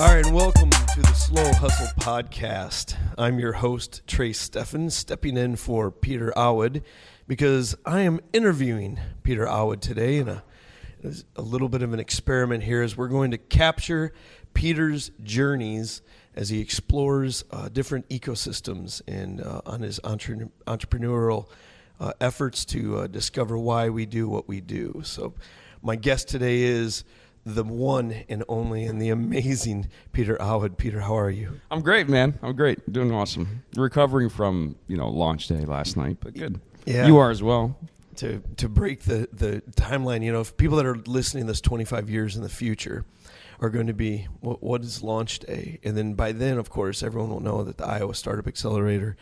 All right, and welcome to the Slow Hustle Podcast. I'm your host, Trace Steffen, stepping in for Peter Awad because I am interviewing Peter Awad today in a little bit of an experiment here as we're going to capture Peter's journeys as he explores different ecosystems and on his entrepreneurial efforts to discover why we do what we do. So my guest today is the one and only and the amazing Peter Awad. Peter, how are you? I'm great, man. I'm great. Doing awesome. Recovering from, launch day last night, but good. Yeah. You are as well. To break the timeline, if people that are listening this 25 years in the future are going to be, what is launch day? And then by then, of course, everyone will know that the Iowa Startup Accelerator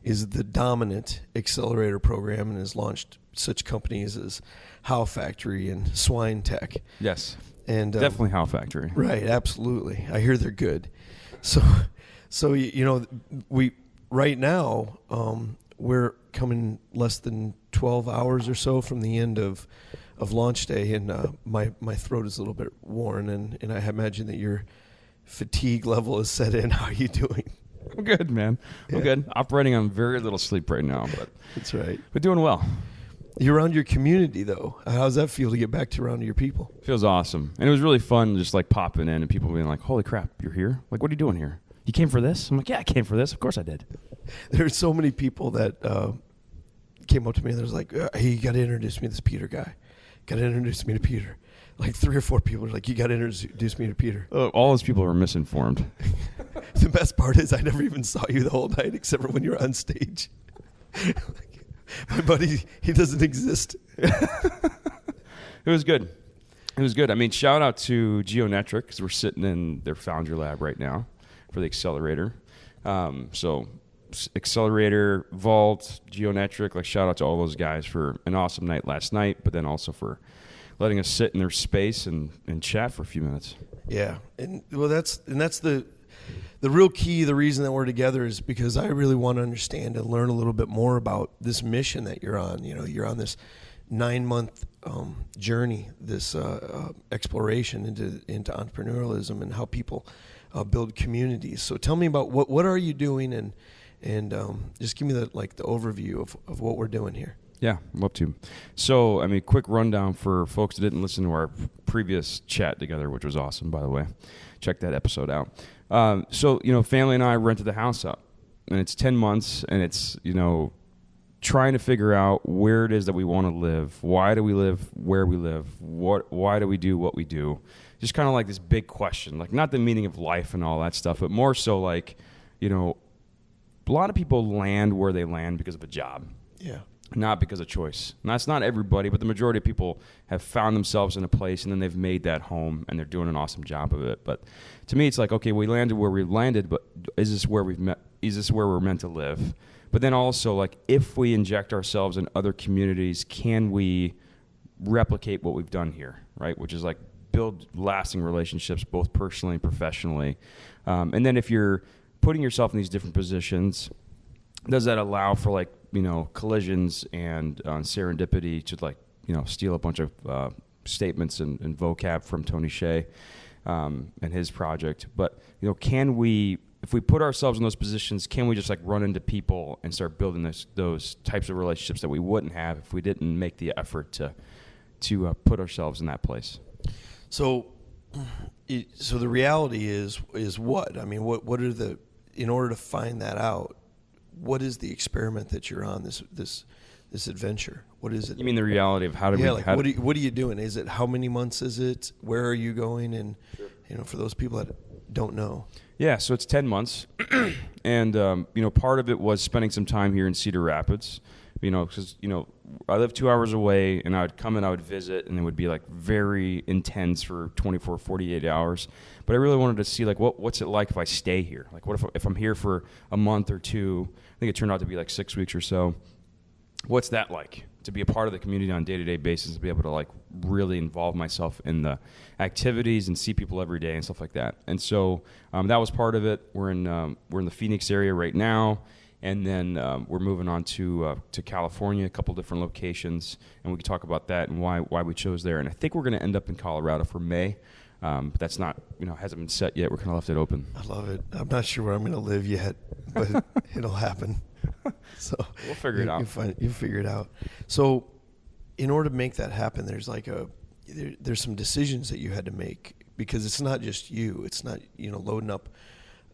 is the dominant accelerator program and has launched such companies as How Factory and Swine Tech. Yes. And definitely How Factory. Right, absolutely. I hear they're good. So we right now we're coming less than 12 hours or so from the end of launch day, and my throat is a little bit worn, and I imagine that your fatigue level is set in. How are you doing? I'm good, man. I'm good. Operating on very little sleep right now, but that's right. We're doing well. You're around your community, though. How does that feel to get back to around your people? Feels awesome. And it was really fun just popping in and people being like, holy crap, you're here? What are you doing here? You came for this? I'm like, yeah, I came for this. Of course I did. There's so many people that came up to me and there's like, hey, you got to introduce me to this Peter guy. Got to introduce me to Peter. Like 3 or 4 people are like, you got to introduce me to Peter. All those people were misinformed. The best part is I never even saw you the whole night except for when you were on stage. My buddy, he doesn't exist. It was good. It was good. I mean, shout out to Geonetric because we're sitting in their Foundry Lab right now for the accelerator. So Accelerator, Vault, Geonetric, shout out to all those guys for an awesome night last night, but then also for letting us sit in their space and chat for a few minutes. Yeah. And that's the real key. The reason that we're together is because I really want to understand and learn a little bit more about this mission that you're on. You're on this 9-month journey, this exploration into entrepreneurialism and how people build communities. So tell me about what are you doing and just give me the overview of what we're doing here. Yeah, love to. So, quick rundown for folks that didn't listen to our previous chat together, which was awesome, by the way. Check that episode out. Family and I rented the house up, and it's 10 months, and it's, trying to figure out where it is that we want to live. Why do we live where we live? Why do we do what we do? Just kind of this big question, not the meaning of life and all that stuff, but more so a lot of people land where they land because of a job. Yeah. Not because of choice. And that's not everybody, but the majority of people have found themselves in a place and then they've made that home and they're doing an awesome job of it. But to me, it's okay, we landed where we landed, but is this where we're meant to live? But then also, if we inject ourselves in other communities, can we replicate what we've done here, right? Which is build lasting relationships, both personally and professionally. And then if you're putting yourself in these different positions, does that allow for collisions and serendipity to steal a bunch of statements and vocab from Tony Hsieh and his project? But can we, if we put ourselves in those positions, can we just run into people and start building those types of relationships that we wouldn't have if we didn't make the effort to put ourselves in that place? So the reality is what? What are in order to find that out, what is the experiment that you're on, this adventure? What is it? You mean the reality of how do we... what are you doing? Is it, how many months is it? Where are you going? And, for those people that don't know. Yeah, so it's 10 months. And, part of it was spending some time here in Cedar Rapids, because, I live 2 hours away and I would come and I would visit and it would be very intense for 24, 48 hours. But I really wanted to see what's it like if I stay here? What if I'm here for a month or two? I think it turned out to be 6 weeks or so. What's that like to be a part of the community on a day-to-day basis, to be able to really involve myself in the activities and see people every day and stuff like that. And so that was part of it. We're in the Phoenix area right now. And then we're moving on to California, a couple different locations, and we can talk about that and why we chose there. And I think we're going to end up in Colorado for May. But that's not, hasn't been set yet. We're kind of left it open. I love it. I'm not sure where I'm going to live yet, but it'll happen. So we'll figure it out. You figure it out. So in order to make that happen, there's there's some decisions that you had to make, because it's not just you. It's not, loading up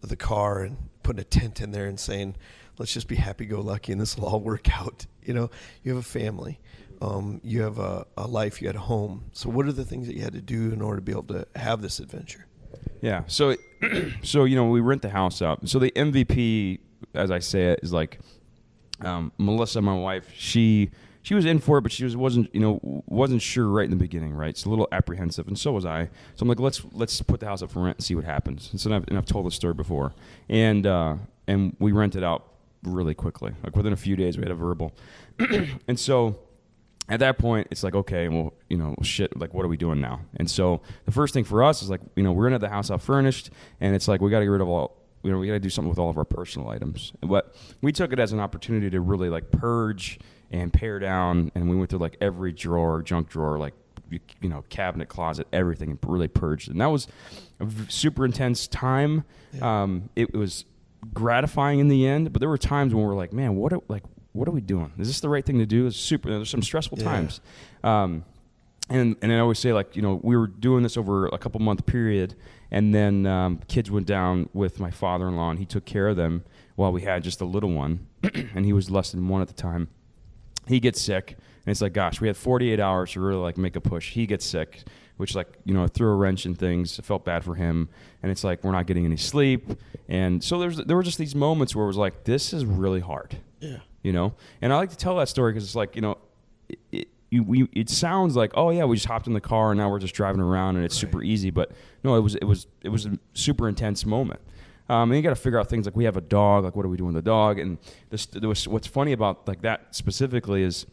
the car and putting a tent in there and saying, let's just be happy-go-lucky and this will all work out. You have a family. You have a life. You had a home. So what are the things that you had to do in order to be able to have this adventure? Yeah. So we rent the house out. So the MVP, as I say it, is like Melissa, my wife. She was in for it, but she wasn't sure right in the beginning, right? It's a little apprehensive, and so was I. So I'm like, let's put the house up for rent and see what happens. And so I've told the story before, and we rented out really quickly. Like within a few days, we had a verbal, and so at that point, it's like, okay, well, shit, like what are we doing now? And so the first thing for us is like, we're gonna have the house out furnished, and it's like we got to get rid of all. We got to do something with all of our personal items. But we took it as an opportunity to really like purge and pare down, and we went through like every drawer, junk drawer, like cabinet, closet, everything, and really purged. And that was a super intense time. Yeah. It was gratifying in the end, but there were times when we were like, man, what are we doing? Is this the right thing to do? There's some stressful times. And I always say, like, we were doing this over a couple month period, and then kids went down with my father-in-law, and he took care of them while we had just a little one, and he was less than 1 at the time. He gets sick, and it's like, gosh, we had 48 hours to really like make a push. He gets sick, which like, threw a wrench in things. I felt bad for him, and it's like we're not getting any sleep. And so there were just these moments where it was like, this is really hard. Yeah. And I like to tell that story because it's like, it sounds like, oh yeah, we just hopped in the car and now we're just driving around and it's super easy. But no, it was a super intense moment. And you got to figure out things like, we have a dog, like what do we do with the dog? And what's funny about like that specifically is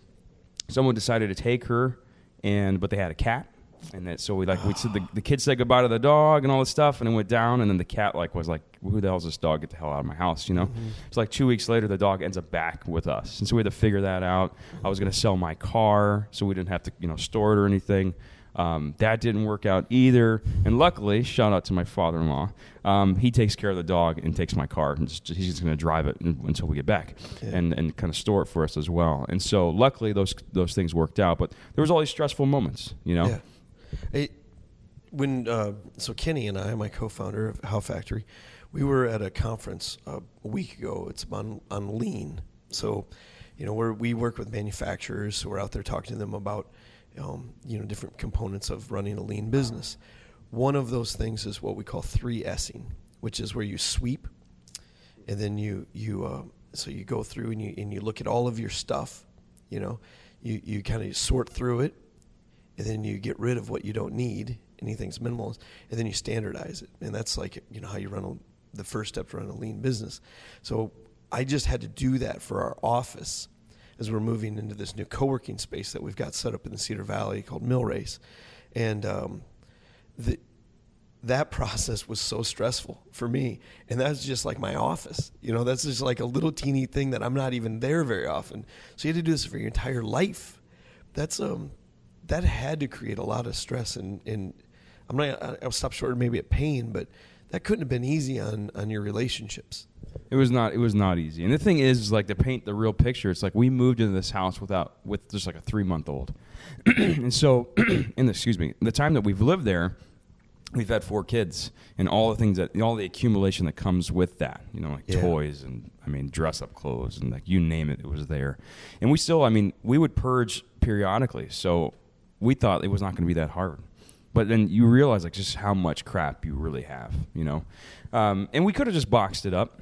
someone decided to take her, but they had a cat. And so we said the kids said goodbye to the dog and all this stuff, and it went down, and then the cat was like, who the hell is this dog? Get the hell out of my house, Mm-hmm. It's like 2 weeks later, the dog ends up back with us, and so we had to figure that out. I was going to sell my car so we didn't have to store it or anything. That didn't work out either, and luckily, shout out to my father-in-law, he takes care of the dog and takes my car, and he's just going to drive it until we get back, and kind of store it for us as well. And so luckily those things worked out, but there was all these stressful moments, Yeah. So Kenny and I, my co-founder of How Factory, we were at a conference a week ago. It's on lean. So, we work with manufacturers, so we're out there talking to them about, different components of running a lean business. One of those things is what we call 3S'ing, which is where you sweep, and then you go through and you look at all of your stuff. You kind of sort through it. And then you get rid of what you don't need, anything's minimal, and then you standardize it. And that's like, how you run the first step to run a lean business. So I just had to do that for our office as we're moving into this new co-working space that we've got set up in the Cedar Valley called Mill Race. And that process was so stressful for me. And that's just like my office. That's just like a little teeny thing that I'm not even there very often. So you had to do this for your entire life. That had to create a lot of stress, and I'll stop short of maybe at pain, but that couldn't have been easy on your relationships. It was not easy. And the thing is like, to paint the real picture, it's like we moved into this house with just like a 3-month-old. And so the time that we've lived there, we've had 4 kids, and all the accumulation that comes with that, toys and dress up clothes and like you name it, it was there. And we still, we would purge periodically. So we thought it was not going to be that hard. But then you realize like just how much crap you really have, And we could have just boxed it up,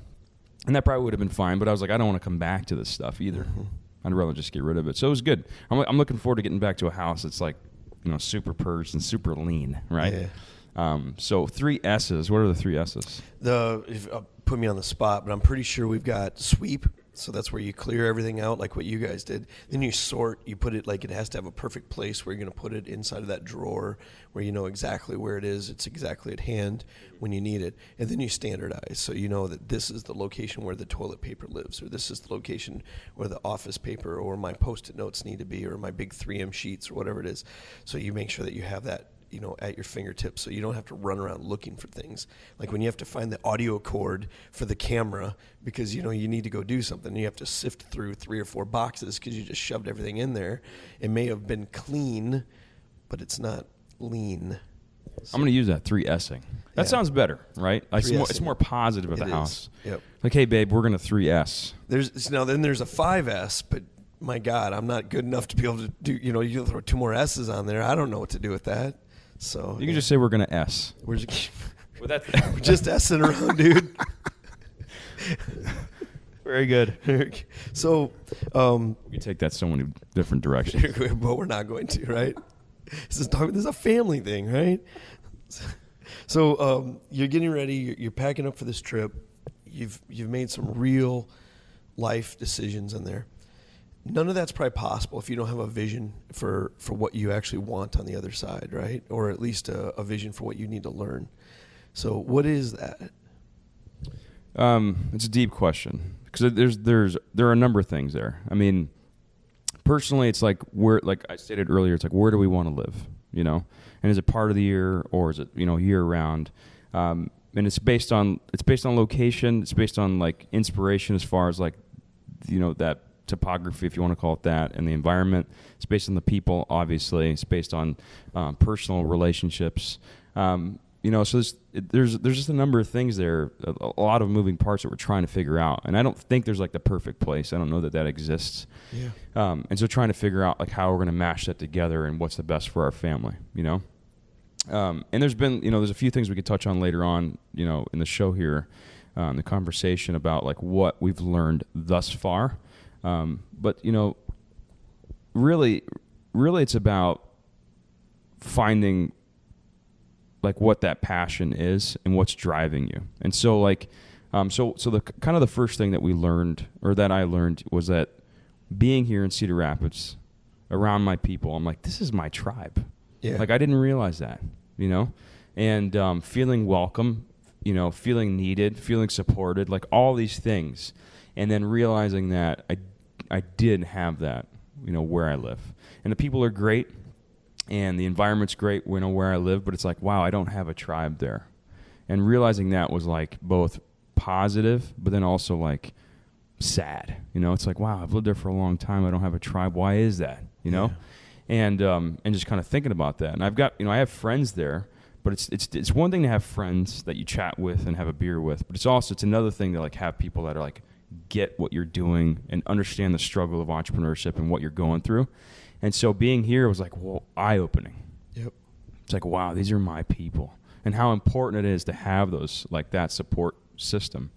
and that probably would have been fine. But I was like, I don't want to come back to this stuff either. Mm-hmm. I'd rather just get rid of it. So it was good. I'm looking forward to getting back to a house that's like, super purged and super lean, right? Yeah. So 3 S's. What are the 3 S's? Put me on the spot, but I'm pretty sure we've got sweep. So that's where you clear everything out like what you guys did. Then you sort, you put it like it has to have a perfect place where you're going to put it inside of that drawer where you know exactly where it is. It's exactly at hand when you need it. And then you standardize. So you know that this is the location where the toilet paper lives, or this is the location where the office paper or my Post-it notes need to be, or my big 3M sheets or whatever it is. So you make sure that you have that at your fingertips, so you don't have to run around looking for things. Like when you have to find the audio cord for the camera because you need to go do something, and you have to sift through 3 or 4 boxes because you just shoved everything in there. It may have been clean, but it's not lean. So, I'm going to use that 3S'ing. That sounds better, right? Like it's more positive of the house. Yep. Like, hey, babe, we're going to 3S. Then there's a 5S, but my God, I'm not good enough to be able to do. You throw 2 more S's on there. I don't know what to do with that. So you can just say we're going to S. We're just S'ing around, dude. Very good. So we can take that so many different directions, but we're not going to, right? This is a family thing, right? So you're getting ready. You're packing up for this trip. You've made some real life decisions in there. None of that's probably possible if you don't have a vision for what you actually want on the other side, right? Or at least a vision for what you need to learn. So what is that? It's a deep question because there are a number of things there. I mean, personally, it's like like I stated earlier, it's like where do we want to live, And is it part of the year or is it year round? And it's based on location. It's based on like inspiration as far as like that topography, if you want to call it that, and the environment. It's based on the people, obviously. It's based on personal relationships. So there's just a number of things there, a lot of moving parts that we're trying to figure out. And I don't think there's like the perfect place. I don't know that exists. Yeah. And so trying to figure out like how we're going to mash that together and what's the best for our family, And there's been, there's a few things we could touch on later on, in the show here, the conversation about like what we've learned thus far. But really it's about finding like what that passion is and what's driving you. And so like, so the kind of the first thing that we learned or that I learned was that being here in Cedar Rapids around my people, I'm like, this is my tribe. Yeah. Like I didn't realize that, and feeling welcome, feeling needed, feeling supported, like all these things. And then realizing that I did have that, where I live. And the people are great and the environment's great, where I live, but it's like, wow, I don't have a tribe there. And realizing that was like both positive, but then also like sad. It's like, wow, I've lived there for a long time. I don't have a tribe. Why is that? Yeah. And just kind of thinking about that. And I've got, I have friends there, but it's one thing to have friends that you chat with and have a beer with, but it's another thing to like have people that are like, get what you're doing and understand the struggle of entrepreneurship and what you're going through. And so being here was like, well, eye-opening. Yep. It's like, wow, these are my people. And how important it is to have those, like that support system,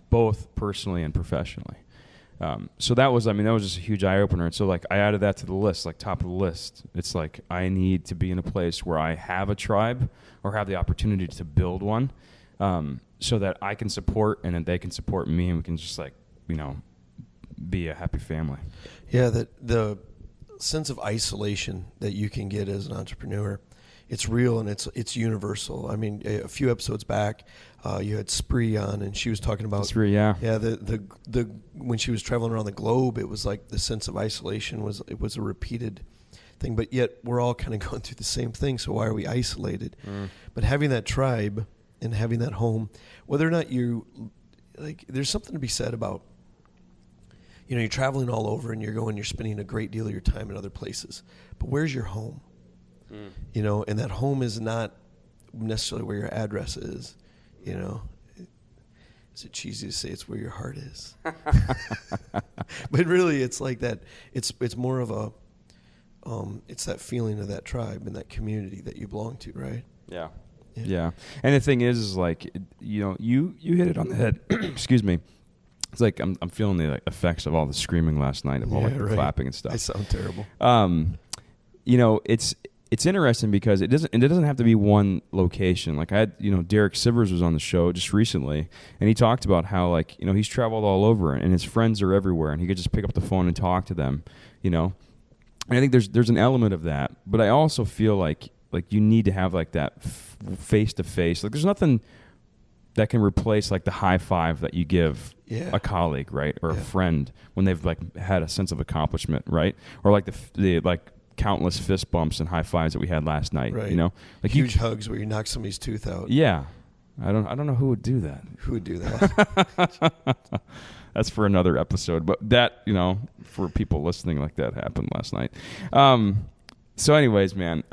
both personally and professionally. So that was just a huge eye-opener. And so like I added that to the list, like top of the list. It's like I need to be in a place where I have a tribe or have the opportunity to build one. So that I can support and then they can support me and we can just like, be a happy family. Yeah, the sense of isolation that you can get as an entrepreneur, it's real and it's universal. I mean, a few episodes back, you had Spree on and she was talking about Spree, yeah. Yeah, the when she was traveling around the globe, it was like the sense of isolation was a repeated thing, but yet we're all kind of going through the same thing, so why are we isolated? But having that tribe and having that home, whether or not there's something to be said about, you're traveling all over and you're spending a great deal of your time in other places, but where's your home? And that home is not necessarily where your address is, Is it cheesy to say it's where your heart is? But really it's like that, it's more of a, it's that feeling of that tribe and that community that you belong to, right? Yeah. Yeah. And the thing is like, you hit it on the head. Excuse me. It's like I'm feeling the effects of all the screaming last night of all the clapping and stuff. I sound terrible. It's interesting because it doesn't have to be one location. Like I had, Derek Sivers was on the show just recently and he talked about how like, he's traveled all over and his friends are everywhere and he could just pick up the phone and talk to them, And I think there's an element of that, but I also feel like you need to have like that face-to-face. Like there's nothing that can replace like the high five that you give a colleague, right? Or a friend when they've like had a sense of accomplishment, right? Or like the countless fist bumps and high fives that we had last night. Right. You know, like huge hugs where you knock somebody's tooth out. Yeah, I don't know who would do that. Who would do that? That's for another episode. But that, for people listening, like that happened last night. So anyways, man.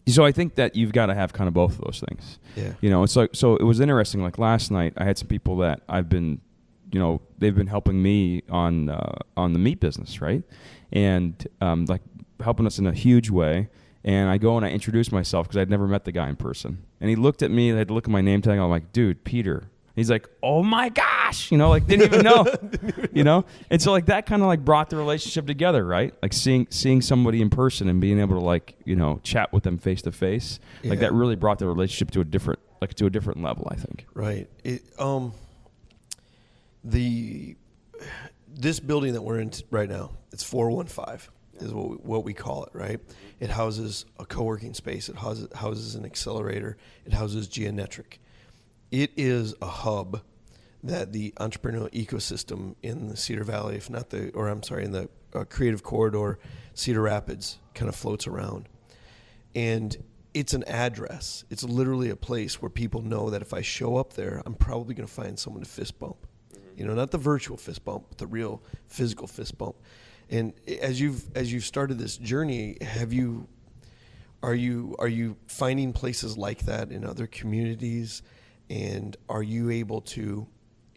So I think that you've got to have kind of both of those things. Yeah. It's like, so it was interesting. Like last night, I had some people that I've been, they've been helping me on the meat business, right? And like helping us in a huge way. And I go and I introduce myself because I'd never met the guy in person. And he looked at me, I had to look at my name tag. I'm like, dude, Peter. He's like, oh my gosh, like didn't even know, And so like that kind of like brought the relationship together, right? Like seeing somebody in person and being able to like, chat with them face to face. Like that really brought the relationship to a different level, I think. Right. This building that we're in right now, it's 415 is what we call it, right? It houses a co-working space. It houses an accelerator. It houses Geonetric. It is a hub that the entrepreneurial ecosystem in the Cedar Valley, in the Creative Corridor, Cedar Rapids, kind of floats around. And it's an address. It's literally a place where people know that if I show up there, I'm probably going to find someone to fist bump. Not the virtual fist bump, but the real physical fist bump. And as you've started this journey, are you finding places like that in other communities? And are you able to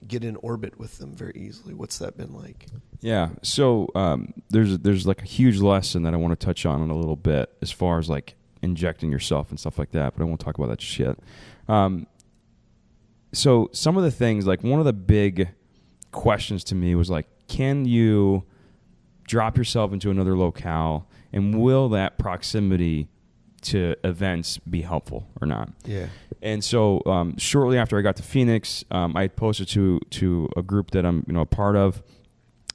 get in orbit with them very easily? What's that been like? Yeah. So there's like a huge lesson that I want to touch on in a little bit as far as like injecting yourself and stuff like that, but I won't talk about that just yet. So some of the things, like one of the big questions to me was like, can you drop yourself into another locale and will that proximity to events be helpful or not? Yeah. And so shortly after I got to Phoenix, I had posted to a group that I'm a part of,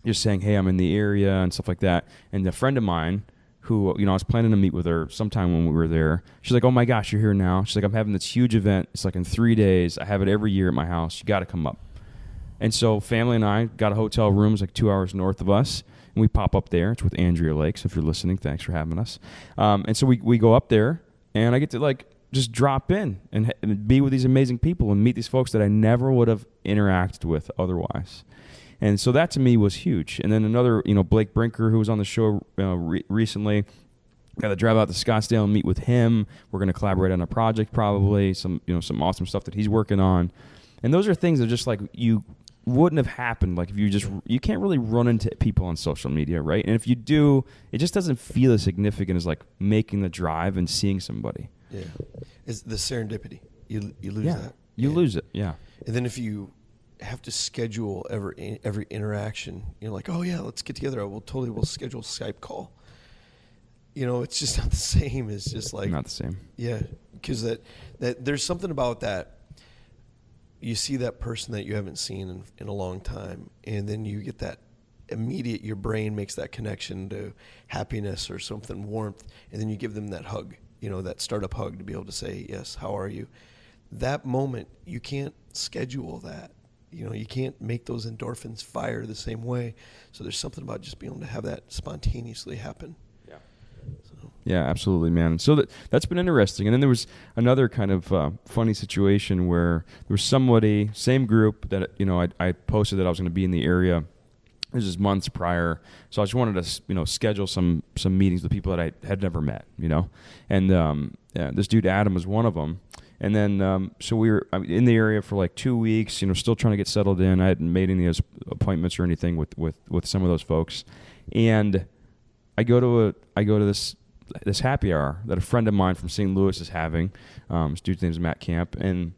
just saying, hey, I'm in the area and stuff like that. And a friend of mine who I was planning to meet with her sometime when we were there, she's like, oh my gosh, you're here now. She's like, I'm having this huge event. It's like in 3 days. I have it every year at my house. You got to come up. And so family and I got a hotel room, it's like 2 hours north of us. And we pop up there. It's with Andrea Lake. So if you're listening, thanks for having us. And so we go up there, and I get to like just drop in and be with these amazing people and meet these folks that I never would have interacted with otherwise. And so that to me was huge. And then another, Blake Brinker, who was on the show recently, got to drive out to Scottsdale and meet with him. We're going to collaborate on a project probably, some awesome stuff that he's working on. And those are things that just like you wouldn't have happened like if you can't really run into people on social media, right? And if you do, it just doesn't feel as significant as like making the drive and seeing somebody. Yeah. It's the serendipity. You lose that. You lose it, yeah. And then if you have to schedule every interaction, you're like, oh yeah, let's get together. We'll schedule a Skype call. It's just not the same. It's just like not the same. Yeah, because that there's something about that. You see that person that you haven't seen in a long time, and then you get that immediate, your brain makes that connection to happiness or something, warmth, and then you give them that hug, that startup hug to be able to say, yes, how are you? That moment, you can't schedule that. You can't make those endorphins fire the same way. So there's something about just being able to have that spontaneously happen. Yeah. Yeah, absolutely, man. So that's been interesting. And then there was another kind of funny situation where there was somebody, same group that I posted that I was going to be in the area. This is months prior, so I just wanted to schedule some meetings with people that I had never met, and this dude Adam was one of them. And then so we were in the area for like 2 weeks, still trying to get settled in. I hadn't made any appointments or anything with some of those folks, and I go to this happy hour that a friend of mine from St. Louis is having. This dude's name is Matt Camp, and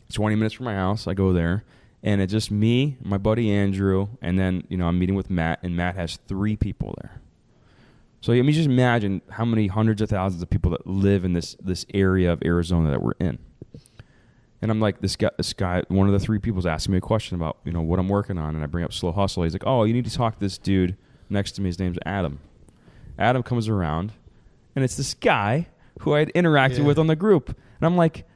it's 20 minutes from my house. I go there, and it's just me, my buddy Andrew, and then I'm meeting with Matt, and Matt has 3 people there. So just imagine how many hundreds of thousands of people that live in this area of Arizona that we're in. And I'm like, this guy, one of the 3 people is asking me a question about what I'm working on, and I bring up Slow Hustle. He's like, oh, you need to talk to this dude next to me. His name's Adam. Adam comes around, and it's this guy who I had interacted with on the group. And I'm like,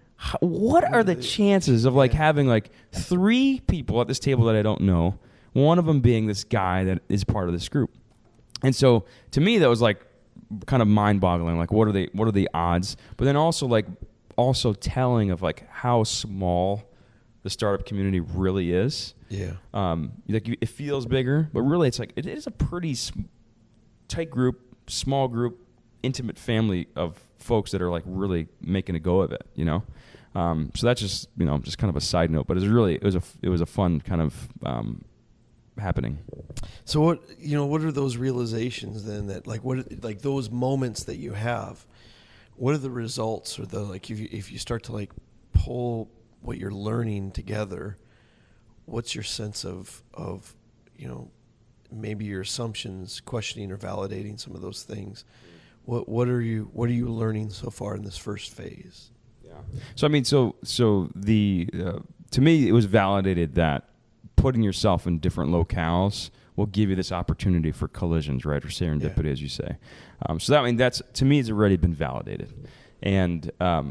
what are the chances of like having like 3 people at this table that I don't know, one of them being this guy that is part of this group? And so to me, that was like kind of mind-boggling. Like, what are the odds? But then also telling of like how small the startup community really is. Yeah. Like it feels bigger, but really it's like it is a pretty tight group, small group, intimate family of folks that are like really making a go of it. So that's just just kind of a side note, but it was a fun kind of happening. So what are those realizations then that like those moments that you have? What are the results, or the like if you start to like pull what you're learning together? What's your sense of maybe your assumptions, questioning or validating some of those things? What are you learning so far in this first phase? Yeah. So I mean, so the to me it was validated that putting yourself in different locales will give you this opportunity for collisions, right, or serendipity, as you say. So that's to me it's already been validated, and I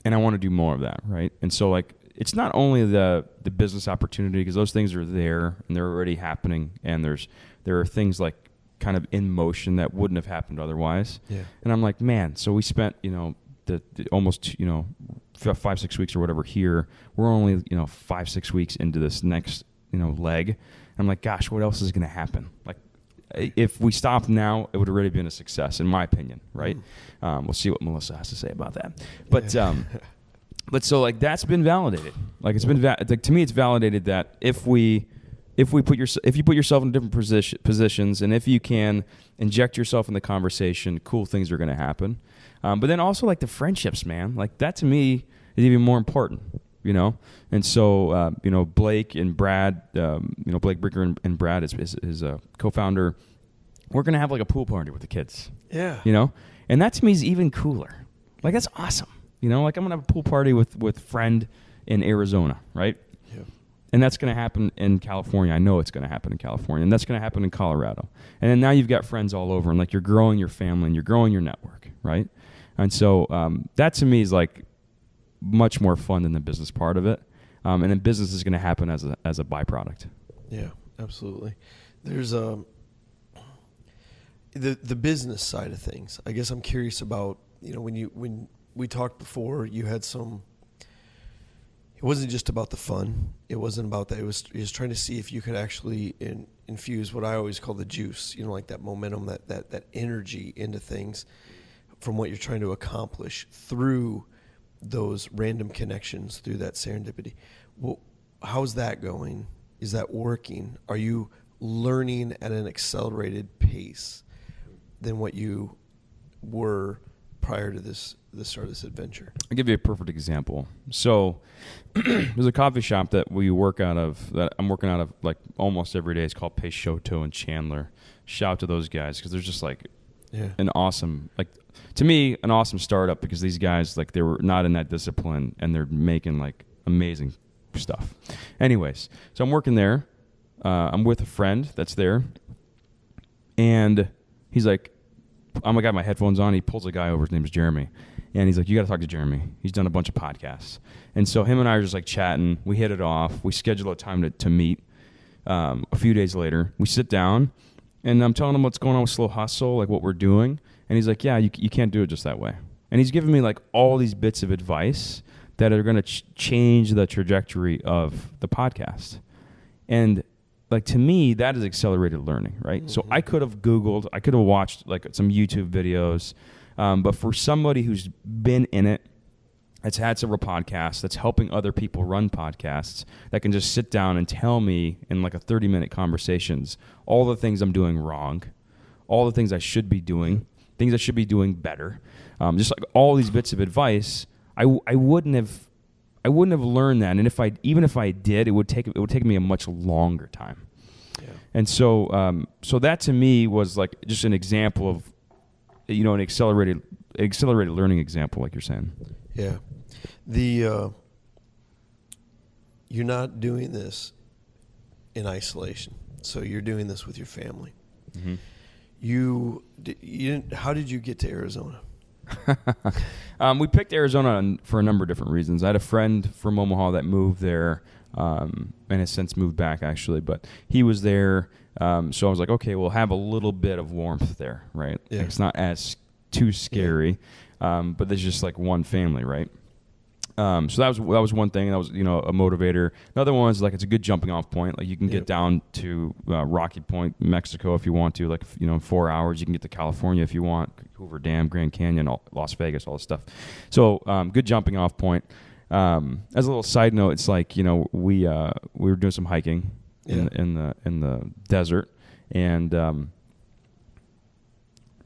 want to do more of that, right? And so like it's not only the business opportunity, because those things are there and they're already happening, and there are things like kind of in motion that wouldn't have happened otherwise. Yeah. And I'm like, man, so we spent the almost 5-6 weeks or whatever here. We're only 5-6 weeks into this next leg. I'm like, gosh, what else is going to happen? Like, if we stopped now, it would have already been a success, in my opinion, right? We'll see what Melissa has to say about that. But but so like that's been validated. Like it's been to me, it's validated that if you put yourself in different positions, and if you can inject yourself in the conversation, cool things are going to happen. But then also like the friendships, man. Like that to me is even more important. And so Blake and Brad, Blake Bricker and Brad is his co-founder. We're gonna have like a pool party with the kids. Yeah. And that to me is even cooler. Like that's awesome. Like I'm gonna have a pool party with friend in Arizona, right? Yeah. And that's gonna happen in California. I know it's gonna happen in California, and that's gonna happen in Colorado. And then now you've got friends all over, and like you're growing your family and you're growing your network, right? And so that to me is like much more fun than the business part of it. And then business is going to happen as a byproduct. Yeah, absolutely. There's the business side of things. I guess I'm curious about, when we talked before, you had some, it wasn't just about the fun. It wasn't about that. It was trying to see if you could actually infuse what I always call the juice, like that momentum, that energy into things from what you're trying to accomplish through those random connections, through that serendipity. Well, how's that going? Is that working? Are you learning at an accelerated pace than what you were prior to the start of this adventure? I'll give you a perfect example. So there's a coffee shop that I'm working out of like almost every day. It's called Peixoto in Chandler. Shout out to those guys, because they're just like an awesome, like, to me, an awesome startup, because these guys, like, they were not in that discipline and they're making like amazing stuff. Anyways, so I'm working there. I'm with a friend that's there, and he's like, I got my headphones on. He pulls a guy over. His name is Jeremy, and he's like, you got to talk to Jeremy. He's done a bunch of podcasts. And so him and I are just like chatting. We hit it off. We schedule a time to meet. A few days later, we sit down, and I'm telling him what's going on with Slow Hustle, like what we're doing. And he's like, yeah, you can't do it just that way. And he's giving me like all these bits of advice that are going to change the trajectory of the podcast. And like, to me, that is accelerated learning, right? Mm-hmm. So I could have Googled, I could have watched like some YouTube videos. But for somebody who's been in it, that's had several podcasts, that's helping other people run podcasts, that can just sit down and tell me in like a 30-minute conversations all the things I'm doing wrong, all the things I should be doing, things I should be doing better, just like all these bits of advice, I wouldn't have learned that, and even if I did, it would take me a much longer time. Yeah. And so that to me was like just an example of, an accelerated learning example, like you're saying. Yeah, you're not doing this in isolation, so you're doing this with your family. Mm-hmm. You how did you get to Arizona? We picked Arizona for a number of different reasons. I had a friend from Omaha that moved there and has since moved back actually. But he was there, so I was like, okay, we'll have a little bit of warmth there, right? Yeah. Like it's not as too scary, but there's just like one family, right? So that was one thing. That was a motivator. Another one is like it's a good jumping off point. Like you can get down to Rocky Point, Mexico if you want to. Like in 4 hours you can get to California if you want. Hoover Dam, Grand Canyon, Las Vegas, all this stuff. So good jumping off point. As a little side note, it's like we were doing some hiking in the desert, and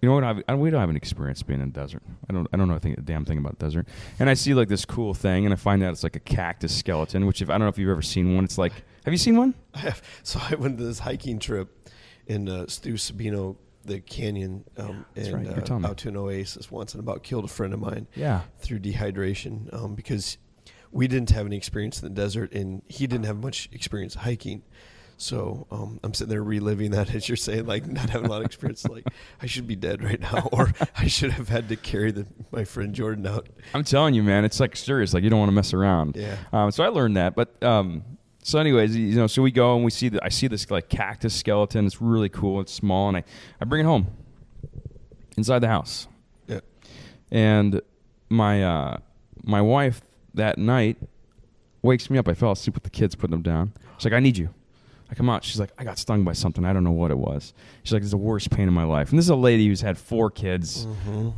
you know what? We don't have an experience being in the desert. I don't know a damn thing about the desert. And I see like this cool thing, and I find out it's like a cactus skeleton. Which I don't know if you've ever seen one. It's like, have you seen one? I have. So I went to this hiking trip in through Sabino, the canyon, and out to an oasis once, and about killed a friend of mine. Yeah. Through dehydration, because we didn't have any experience in the desert, and he didn't have much experience hiking. So I'm sitting there reliving that, as you're saying, like not having a lot of experience. Like I should be dead right now, or I should have had to carry my friend Jordan out. I'm telling you, man, it's like serious. Like you don't want to mess around. Yeah. So I learned that, but so anyways, so we go and I see this like cactus skeleton. It's really cool. It's small, and I bring it home inside the house. Yeah. And my wife that night wakes me up. I fell asleep with the kids, putting them down. She's like, I need you. I come out. She's like, I got stung by something. I don't know what it was. She's like, it's the worst pain in my life. And this is a lady who's had 4 kids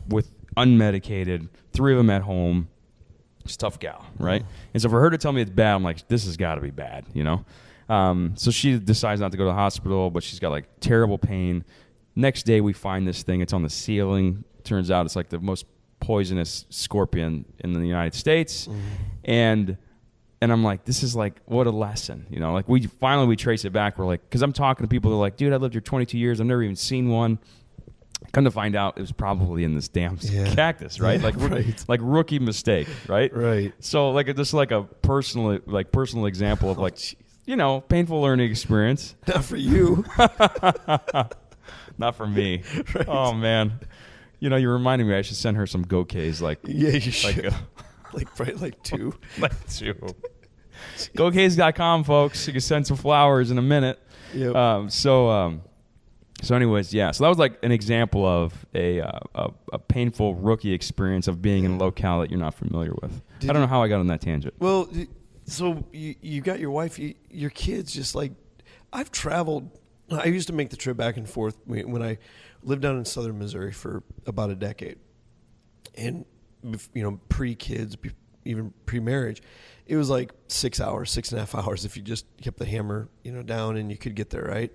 with unmedicated, 3 of them at home. She's a tough gal, right? And so for her to tell me it's bad, I'm like, this has got to be bad, So she decides not to go to the hospital, but she's got like terrible pain. Next day we find this thing. It's on the ceiling. Turns out it's like the most poisonous scorpion in the United States. And I'm like, this is like, what a lesson, Like we trace it back. We're like, because I'm talking to people that are like, dude, I lived here 22 years. I've never even seen one. Come to find out, it was probably in this damn cactus, right? Yeah, like rookie mistake, right? Right. So like just like a personal example of like, painful learning experience. Not for you. Not for me. Right. Oh man, you're reminding me I should send her some Gokays. Like yeah, you should. Like 2. Like 2. GoCase.com, folks. You can send some flowers in a minute. Yep. So anyways, yeah. So that was like an example of a painful rookie experience of being in a locale that you're not familiar with. I don't know how I got on that tangent. Well, so you got your wife, your kids. Just like I've traveled. I used to make the trip back and forth when I lived down in southern Missouri for about a decade, and pre-kids, even pre-marriage, it was like 6 hours, 6.5 hours if you just kept the hammer, down, and you could get there, right?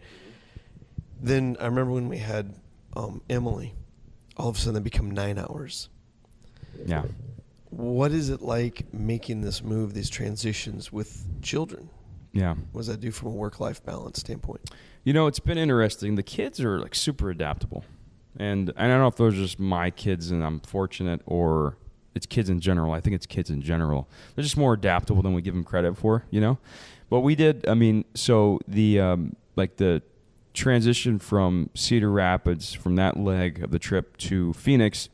Then I remember when we had Emily, all of a sudden it became 9 hours. Yeah. What is it like making this move, these transitions with children? Yeah. What does that do from a work-life balance standpoint? It's been interesting. The kids are like super adaptable. And I don't know if those are just my kids and I'm fortunate, or it's kids in general. I think it's kids in general. They're just more adaptable than we give them credit for, But we did, so the transition from Cedar Rapids, from that leg of the trip to Phoenix,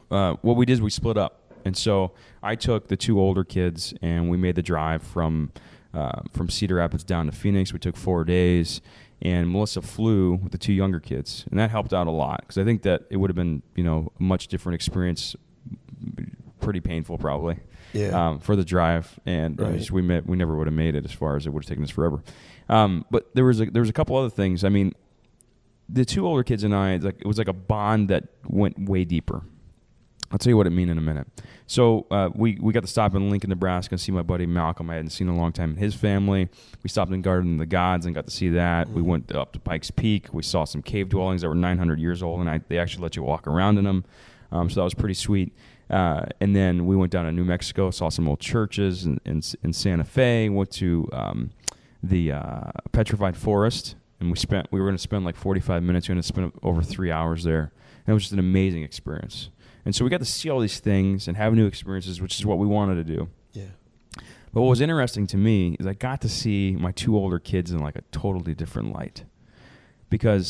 what we did is we split up. And so I took the 2 older kids and we made the drive from Cedar Rapids down to Phoenix. We took 4 days. And Melissa flew with the 2 younger kids, and that helped out a lot because I think that it would have been, a much different experience, pretty painful probably, for the drive, and right. we never would have made it as far as it would have taken us forever. But there was a couple other things. The 2 older kids and I, it was like a bond that went way deeper. I'll tell you what it means in a minute. So we got to stop in Lincoln, Nebraska and see my buddy Malcolm. I hadn't seen in a long time, and his family. We stopped in Garden of the Gods and got to see that. We went up to Pikes Peak. We saw some cave dwellings that were 900 years old, and they actually let you walk around in them. So that was pretty sweet. And then we went down to New Mexico, saw some old churches in Santa Fe, went to the Petrified Forest, and we were going to spend like 45 minutes. We were going to spend over 3 hours there. And it was just an amazing experience. And so we got to see all these things and have new experiences, which is what we wanted to do. Yeah. But what was interesting to me is I got to see my 2 older kids in like a totally different light.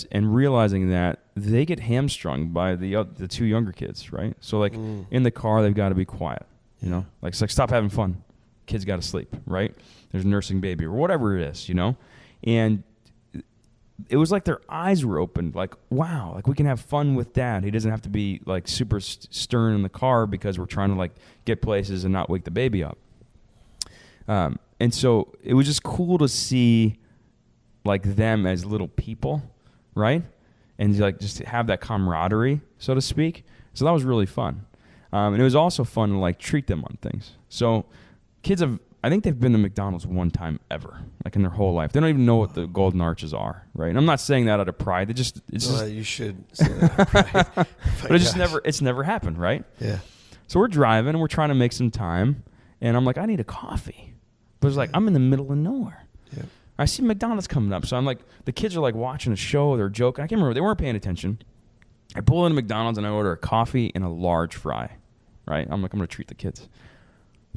And realizing that they get hamstrung by the 2 younger kids, right? So like in the car, they've got to be quiet, Like it's like, stop having fun. kid's got to sleep, right? There's nursing baby or whatever it is, and it was like their eyes were opened, like, wow, like we can have fun with dad. He doesn't have to be like super stern in the car because we're trying to like get places and not wake the baby up. And so it was just cool to see like them as little people, right? And like just have that camaraderie, so to speak. So that was really fun. And it was also fun to like treat them on things. So kids I think they've been to McDonald's one time ever, like in their whole life. They don't even know what the golden arches are, right? And I'm not saying that out of pride. You should say that out of pride. But it's never happened, right? Yeah. So we're driving and we're trying to make some time, and I'm like, I need a coffee. But it's like, I'm in the middle of nowhere. Yeah. I see McDonald's coming up. So I'm like, the kids are like watching a show, they're joking. I can't remember. They weren't paying attention. I pull into McDonald's and I order a coffee and a large fry, right? I'm like, I'm going to treat the kids.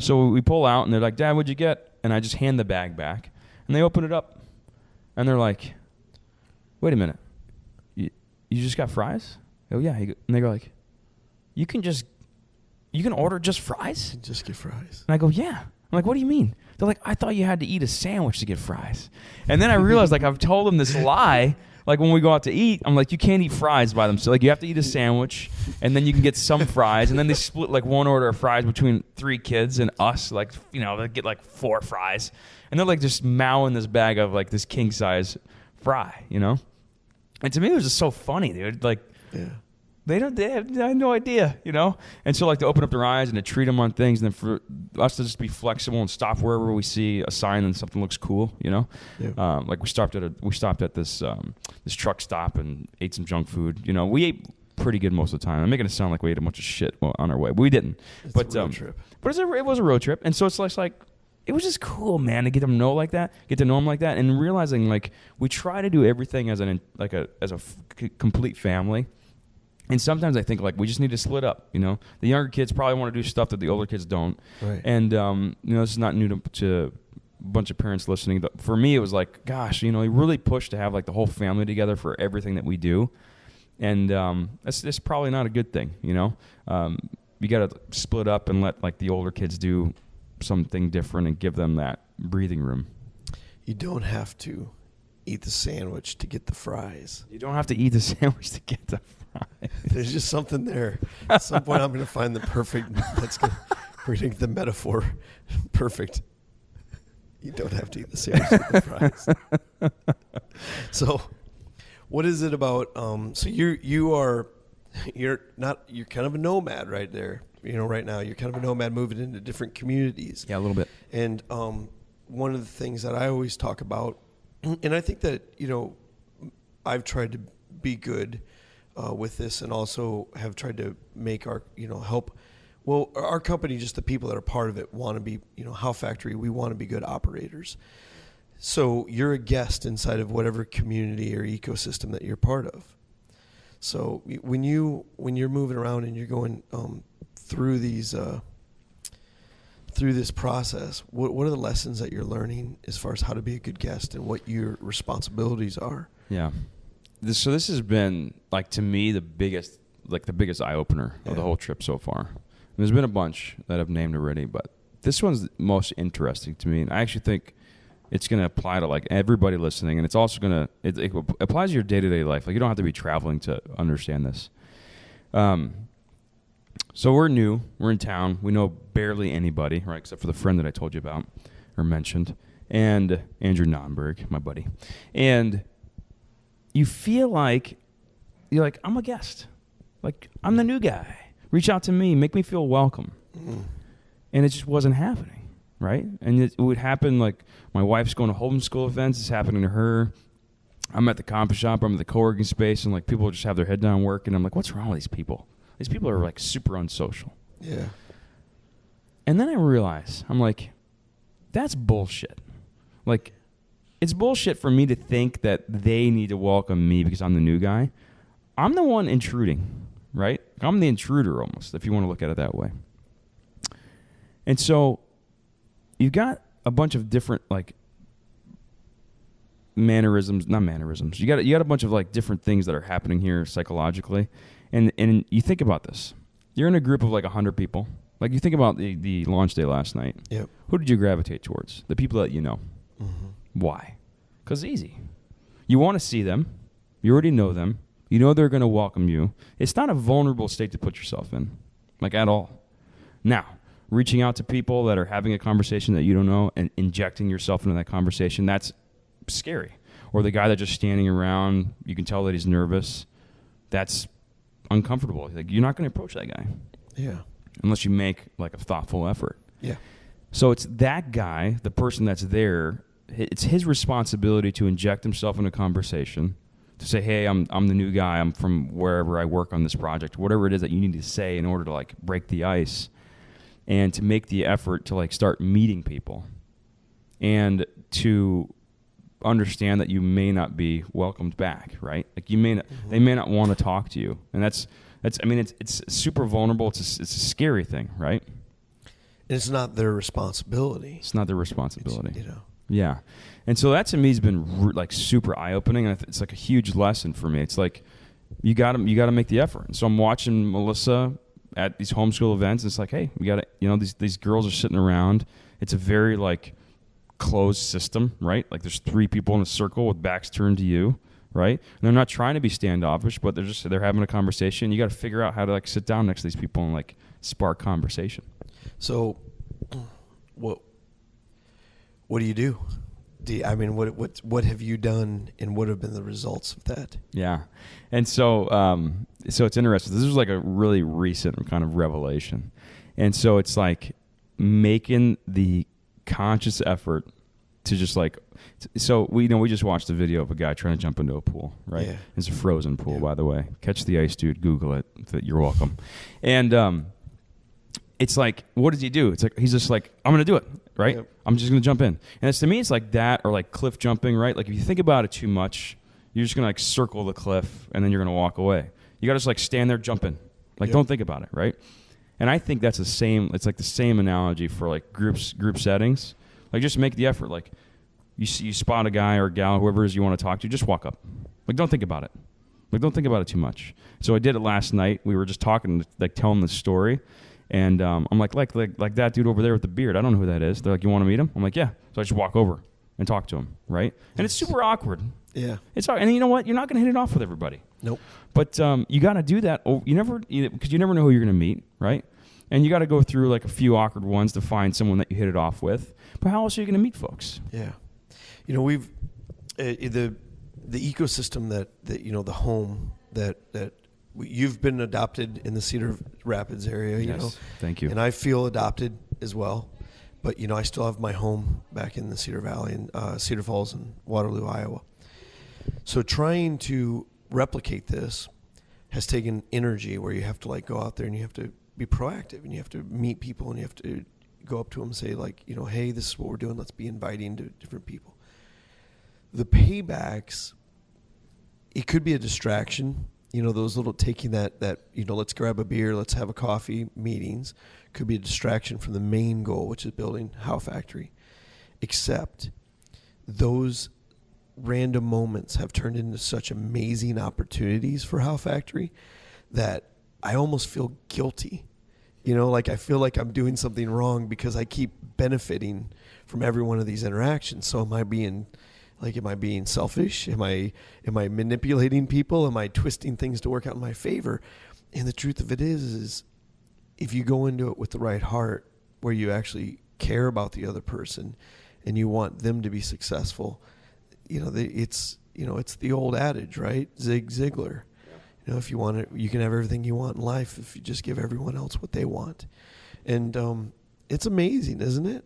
So we pull out, and they're like, Dad, what'd you get? And I just hand the bag back. And they open it up, and they're like, wait a minute. You just got fries? Oh, yeah. And they go like, you can order just fries? Just get fries. And I go, yeah. I'm like, what do you mean? They're like, I thought you had to eat a sandwich to get fries. And then I realized, like, I've told them this lie. Like, when we go out to eat, I'm like, you can't eat fries by themselves. Like, you have to eat a sandwich, and then you can get some fries. And then they split, like, one order of fries between 3 kids and us. Like, they get, like, 4 fries. And they're, like, just mowing this bag of, like, this king-size fry, And to me, it was just so funny, dude. Like, yeah. They have no idea, And so, like, to open up their eyes and to treat them on things, and then for us to just be flexible and stop wherever we see a sign and something looks cool, Yeah. Like we stopped at this truck stop and ate some junk food. We ate pretty good most of the time. I'm making it sound like we ate a bunch of shit on our way. We didn't. It's a road trip. But it was a road trip, and so it's like it was just cool, man, to get them to know them like that, and realizing like we try to do everything as a complete family. And sometimes I think, like, we just need to split up, The younger kids probably want to do stuff that the older kids don't. Right. And, this is not new to a bunch of parents listening. But for me, it was like, gosh, we really push to have, like, the whole family together for everything that we do. And that's probably not a good thing, You got to split up and let, like, the older kids do something different and give them that breathing room. You don't have to eat the sandwich to get the fries. You don't have to eat the sandwich to get the fries. There's just something there. At some point, I'm going to find the perfect. We're going to get the metaphor perfect. You don't have to eat the sandwich with the fries. So, what is it about? So you're kind of a nomad right there. Right now you're kind of a nomad moving into different communities. Yeah, a little bit. And one of the things that I always talk about, and I think that I've tried to be good with this, and also have tried to make our help. Well, our company, just the people that are part of it, want to be How Factory. We want to be good operators. So you're a guest inside of whatever community or ecosystem that you're part of. So when you're moving around and you're going through these through this process, what are the lessons that you're learning as far as how to be a good guest and what your responsibilities are? Yeah. This has been, like, to me, the biggest eye opener of the whole trip so far. And there's been a bunch that I've named already, but this one's most interesting to me, and I actually think it's going to apply to, like, everybody listening, and it's also going to it applies to your day-to-day life. Like, you don't have to be traveling to understand this. So we're new. We're in town. We know barely anybody, right, except for the friend that I told you about or mentioned, and Andrew Nonberg, my buddy, and you feel like you're like, I'm a guest. Like, I'm the new guy. Reach out to me. Make me feel welcome. Mm. And it just wasn't happening, right? And it would happen, like, my wife's going to homeschool events. It's happening to her. I'm at the coffee shop. I'm at the co-working space, and, like, people just have their head down working. I'm like, what's wrong with these people? These people are, like, super unsocial. Yeah. And then I realize, I'm like, that's bullshit. Like, it's bullshit for me to think that they need to welcome me because I'm the new guy. I'm the one intruding, right? I'm the intruder almost, if you want to look at it that way. And so you've got a bunch of different, like, not mannerisms. You got a bunch of, like, different things that are happening here psychologically. And you think about this. You're in a group of, like, 100 people, Like you think about the launch day last night. Yep. Who did you gravitate towards? The people that you know. Mm-hmm. Why? Because it's easy. You want to see them. You already know them. You know they're going to welcome you. It's not a vulnerable state to put yourself in, like at all. Now, reaching out to people that are having a conversation that you don't know and injecting yourself into that conversation, that's scary. Or the guy that's just standing around, you can tell that he's nervous. That's uncomfortable. Like, you're not going to approach that guy. Yeah. Unless you make like a thoughtful effort. Yeah. So it's that guy, the person that's there, it's his responsibility to inject himself in a conversation, to say, hey, I'm the new guy, I'm from wherever I work on this project, whatever it is that you need to say in order to like break the ice, and to make the effort to like start meeting people, and to understand that you may not be welcomed back, right? Like you may not, they may not want to talk to you, and that's I mean, it's super vulnerable. It's a scary thing, right? It's not their responsibility. It's not their responsibility. It's, Yeah. And so that to me has been like super eye-opening, and it's like a huge lesson for me. It's like you got to make the effort. And so I'm watching Melissa at these homeschool events, and it's like, hey, we got to, these girls are sitting around. It's a very like closed system, right? Like there's 3 people in a circle with backs turned to you, right? And they're not trying to be standoffish, but they're having a conversation. You got to figure out how to like sit down next to these people and like spark conversation. So what do you do? What have you done, and what have been the results of that? Yeah. And so so it's interesting. This was like a really recent kind of revelation. And so it's like making the conscious effort to just like, so we just watched a video of a guy trying to jump into a pool, right? Yeah. It's a frozen pool, by the way. Catch the Ice, dude. Google it. You're welcome. And it's like, what does he do? It's like, he's just like, I'm going to do it, right? Yep. I'm just going to jump in. And to me, it's like that, or like cliff jumping, right? Like if you think about it too much, you're just going to like circle the cliff, and then you're going to walk away. You got to just like stand there, jump in. Like, don't think about it, right? And I think that's it's like the same analogy for like group settings. Like just make the effort. Like you spot a guy or a gal, whoever it is you want to talk to, just walk up. Like don't think about it. Like don't think about it too much. So I did it last night. We were just talking, like telling the story. And I'm like that dude over there with the beard. I don't know who that is. They're like, you want to meet him? I'm like, yeah. So I just walk over and talk to him, right? And it's super awkward. Yeah. It's hard. And you know what? You're not going to hit it off with everybody. Nope. But you got to do that. Because you never know who you're going to meet, right? And you got to go through like a few awkward ones to find someone that you hit it off with. But how else are you going to meet folks? Yeah. We've the ecosystem that the home that you've been adopted in the Cedar Rapids area, you know. Thank you. And I feel adopted as well. But, I still have my home back in the Cedar Valley and Cedar Falls and Waterloo, Iowa. So trying to replicate this has taken energy, where you have to like go out there and you have to be proactive, and you have to meet people, and you have to go up to them and say like, hey, this is what we're doing. Let's be inviting to different people. The paybacks, it could be a distraction. Those little taking that let's grab a beer, let's have a coffee meetings could be a distraction from the main goal, which is building How Factory. Except those random moments have turned into such amazing opportunities for How Factory that I almost feel guilty. Like I feel like I'm doing something wrong because I keep benefiting from every one of these interactions. So am I being selfish? Am I manipulating people? Am I twisting things to work out in my favor? And the truth of it is if you go into it with the right heart, where you actually care about the other person and you want them to be successful, it's the old adage, right? Zig Ziglar. If you want it, you can have everything you want in life if you just give everyone else what they want. And it's amazing, isn't it?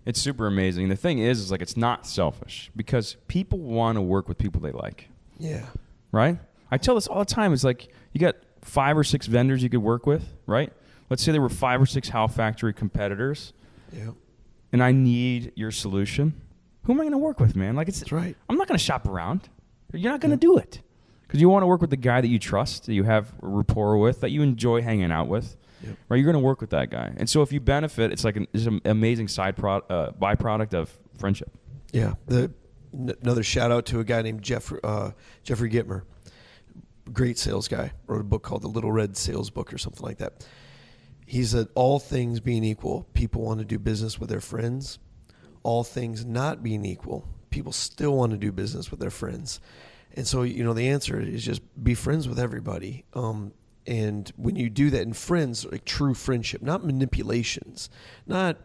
It's super amazing. The thing is like it's not selfish, because people want to work with people they like. Yeah. Right? I tell this all the time. It's like you got 5 or 6 vendors you could work with, right? Let's say there were 5 or 6 How Factory competitors. Yeah. And I need your solution. Who am I going to work with, man? Like That's right. I'm not going to shop around. You're not going to do it. Because you want to work with the guy that you trust, that you have a rapport with, that you enjoy hanging out with. Yep. Right, you're going to work with that guy, and so if you benefit, it's like it's an amazing byproduct of friendship. Yeah. Another shout out to a guy named Jeffrey Gitmer, great sales guy. Wrote a book called The Little Red Sales Book or something like that. he said, all things being equal, people want to do business with their friends. All things not being equal, people still want to do business with their friends. And so, the answer is just be friends with everybody. And when you do that in friends, like true friendship, not manipulations, not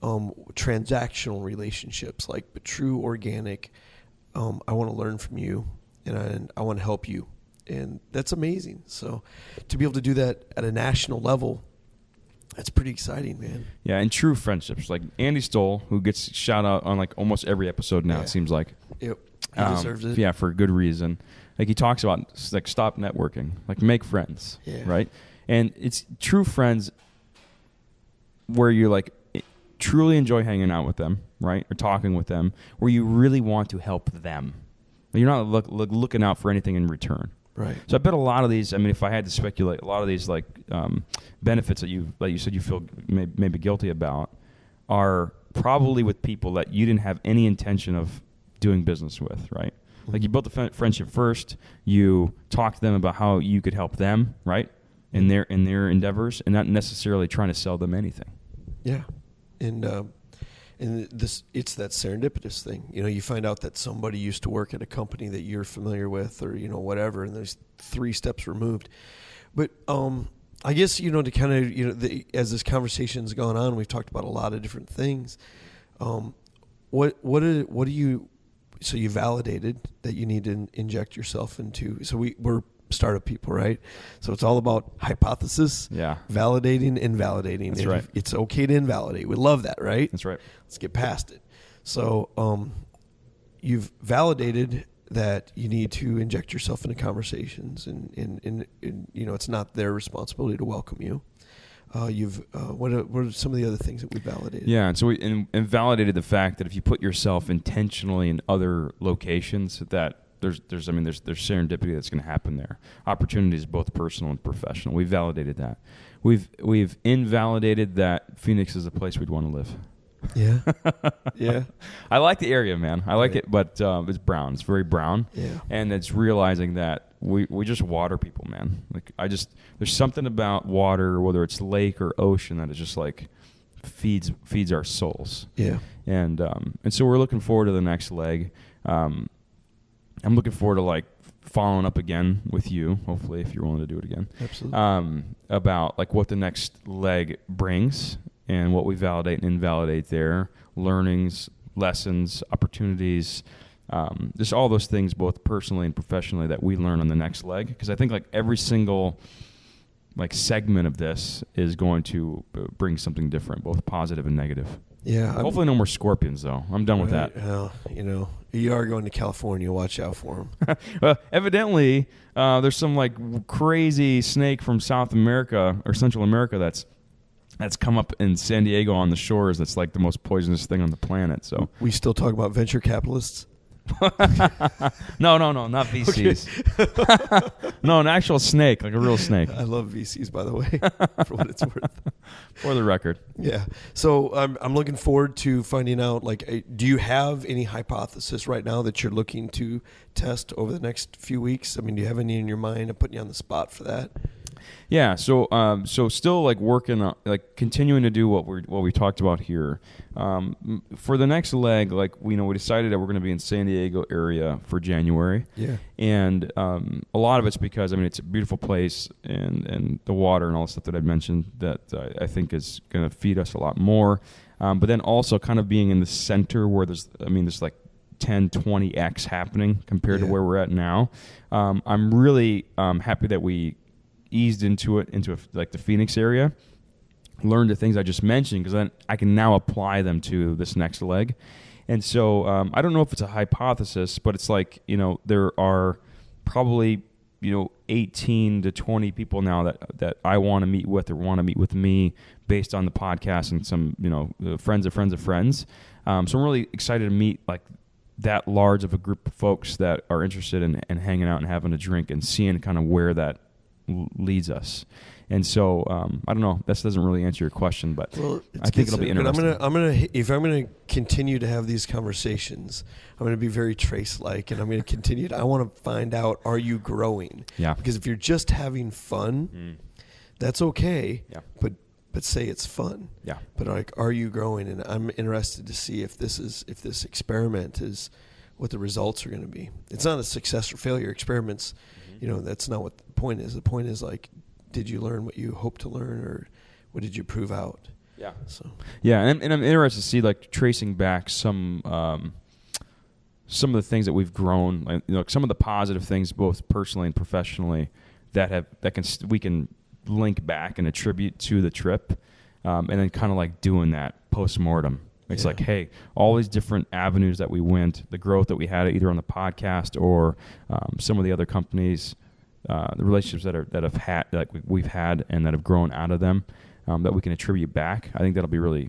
transactional relationships, but true organic, I want to learn from you and I want to help you. And that's amazing. So to be able to do that at a national level, that's pretty exciting, man. Yeah, and true friendships. Like Andy Stoll, who gets shout out on almost every episode now, it seems like. Yep. He deserves it. Yeah, for a good reason. He talks about stop networking, make friends, right? And it's true friends where you truly enjoy hanging out with them, right? Or talking with them, where you really want to help them. You're not looking out for anything in return. Right. So I bet a lot of these, if I had to speculate, a lot of these benefits that you said you feel maybe guilty about are probably with people that you didn't have any intention of doing business with, right? Mm-hmm. You built the friendship first, you talked to them about how you could help them, right? In their endeavors, and not necessarily trying to sell them anything. Yeah. And it's that serendipitous thing. You find out that somebody used to work at a company that you're familiar with, or whatever, and there's 3 steps removed. But I guess to kind of as this conversation's gone on, we've talked about a lot of different things. What do you? So you validated that you need to inject yourself into. So we're startup people, right? So it's all about hypothesis, validating, invalidating. That's right. It's okay to invalidate. We love that, right? That's right. Let's get past it. So you've validated that you need to inject yourself into conversations, and it's not their responsibility to welcome you. What are some of the other things that we validated? Yeah, and so we validated the fact that if you put yourself intentionally in other locations, that there's serendipity that's going to happen there. Opportunities, both personal and professional. We validated that. We've invalidated that Phoenix is a place we'd want to live. Yeah, yeah. I like the area, man. I like it, but it's brown. It's very brown. Yeah, and it's realizing that we just water people, man. There's something about water, whether it's lake or ocean, that is just feeds our souls. Yeah, and so we're looking forward to the next leg. I'm looking forward to following up again with you, hopefully, if you're willing to do it again. Absolutely. About what the next leg brings and what we validate and invalidate there, learnings, lessons, opportunities, just all those things, both personally and professionally, that we learn on the next leg. Because I think every single segment of this is going to bring something different, both positive and negative. Yeah. Hopefully no more scorpions, though. I'm done with that. Well, you are going to California. Watch out for them. Evidently, there's some crazy snake from South America or Central America that's come up in San Diego on the shores. That's the most poisonous thing on the planet. So we still talk about venture capitalists. No, not VCs. Okay. No, an actual snake, a real snake. I love VCs, by the way, for what it's worth. For the record. Yeah. So I'm looking forward to finding out, do you have any hypothesis right now that you're looking to test over the next few weeks? Do you have any in your mind? I'm putting you on the spot for that. Yeah, so still working on continuing to do what we talked about here. For the next leg, we decided that we're going to be in San Diego area for January. Yeah. And a lot of it's because it's a beautiful place, and the water and all the stuff that I mentioned that I think is going to feed us a lot more. But then also kind of being in the center where there's 10, 20x happening compared to where we're at now. I'm really happy that we eased into the Phoenix area, learned the things I just mentioned, because then I can now apply them to this next leg. And so I don't know if it's a hypothesis, but it's there are probably 18 to 20 people now that I want to meet with or want to meet with me based on the podcast and some friends of friends of friends. So I'm really excited to meet that large of a group of folks that are interested in hanging out and having a drink and seeing kind of where that leads us. And so I don't know, this doesn't really answer your question, but I think it'll be interesting. If I'm gonna continue to have these conversations, I'm gonna be very Trace-like, and I'm gonna continue I want to find out, are you growing? Yeah. Because if you're just having fun, that's okay. Yeah. But but say it's fun. Yeah. But like, are you growing? And I'm interested to see if this experiment is what the results are going to be. It's not a success or failure. Experiments, that's not what the point is. The point is, like, did you learn what you hoped to learn, or what did you prove out? Yeah. So. Yeah, and I'm interested to see, like, tracing back some of the things that we've grown, like, some of the positive things, both personally and professionally, we can link back and attribute to the trip, and then kind of like doing that post-mortem. It's like, hey, all these different avenues that we went, the growth that we had either on the podcast or some of the other companies, the relationships that we've had and that have grown out of them, that we can attribute back. I think that'll be really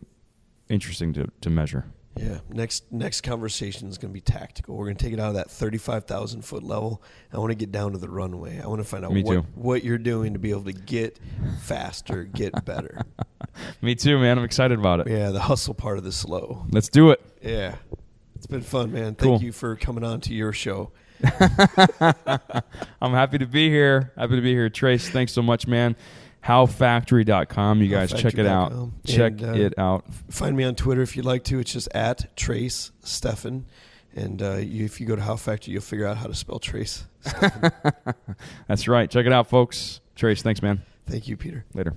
interesting to measure. Yeah. Next conversation is going to be tactical. We're going to take it out of that 35,000 foot level. I want to get down to the runway. I want to find out what you're doing to be able to get faster, get better. Me too, man. I'm excited about it. Yeah, the hustle part of the slow. Let's do it. Yeah. It's been fun, man. Cool. Thank you for coming on to your show. I'm happy to be here. Trace, thanks so much, man. Howfactory.com. You guys check it out. Check it out. Find me on Twitter if you'd like to. It's just at Trace Steffen. And if you go to How Factory, you'll figure out how to spell Trace Steffen. That's right. Check it out, folks. Trace, thanks, man. Thank you, Peter. Later.